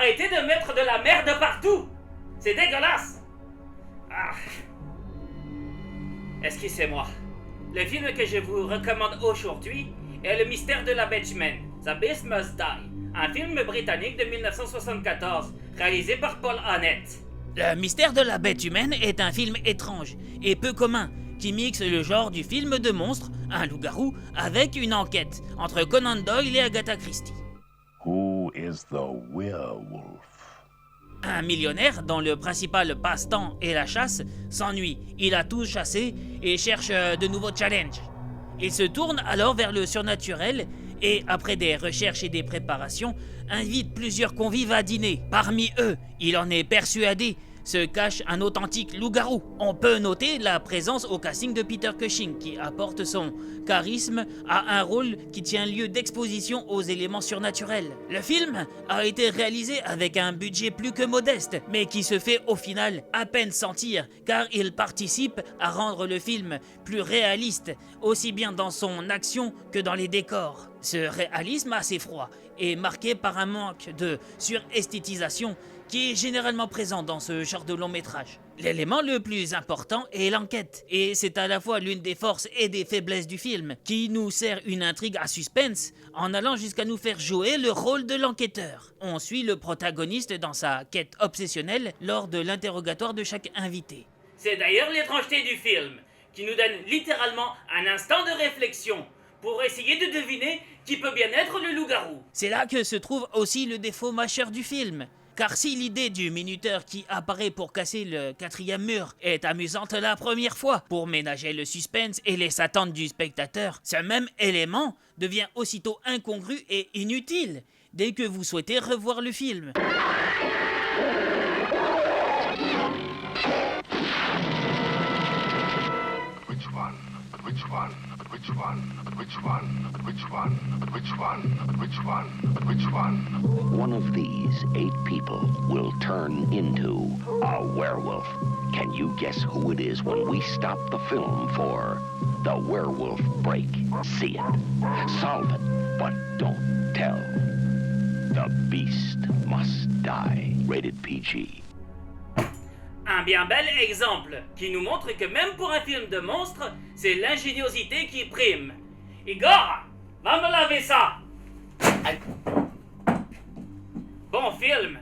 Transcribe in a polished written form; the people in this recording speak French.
arrêtez de mettre de la merde partout. C'est dégueulasse. Ah. Excusez-moi. Le film que je vous recommande aujourd'hui est Le mystère de la Batman, The Beast Must Die, un film britannique de 1974, réalisé par Paul Annett. Le mystère de la bête humaine est un film étrange et peu commun qui mixe le genre du film de monstre, un loup-garou, avec une enquête entre Conan Doyle et Agatha Christie. Who is the werewolf? Un millionnaire dont le principal passe-temps est la chasse s'ennuie. Il a tout chassé et cherche de nouveaux challenges. Il se tourne alors vers le surnaturel et, après des recherches et des préparations, invite plusieurs convives à dîner. Parmi eux, il en est persuadé, se cache un authentique loup-garou. On peut noter la présence au casting de Peter Cushing qui apporte son charisme à un rôle qui tient lieu d'exposition aux éléments surnaturels. Le film a été réalisé avec un budget plus que modeste, mais qui se fait au final à peine sentir car il participe à rendre le film plus réaliste, aussi bien dans son action que dans les décors. Ce réalisme assez froid est marqué par un manque de suresthétisation qui est généralement présent dans ce genre de long métrage. L'élément le plus important est l'enquête, et c'est à la fois l'une des forces et des faiblesses du film, qui nous sert une intrigue à suspense en allant jusqu'à nous faire jouer le rôle de l'enquêteur. On suit le protagoniste dans sa quête obsessionnelle lors de l'interrogatoire de chaque invité. C'est d'ailleurs l'étrangeté du film, qui nous donne littéralement un instant de réflexion pour essayer de deviner qui peut bien être le loup-garou. C'est là que se trouve aussi le défaut majeur du film. Car si l'idée du minuteur qui apparaît pour casser le 4e mur est amusante la première fois, pour ménager le suspense et les attentes du spectateur, ce même élément devient aussitôt incongru et inutile dès que vous souhaitez revoir le film. Which one? Which one? Which one? Which one? Which one? Which one? Which one? Which one? One of these 8 people will turn into a werewolf. Can you guess who it is when we stop the film for The Werewolf Break? See it, solve it, but don't tell. The Beast Must Die. Rated PG. Un bien bel exemple qui nous montre que même pour un film de monstre, c'est l'ingéniosité qui prime. Igor, va me laver ça. Bon film.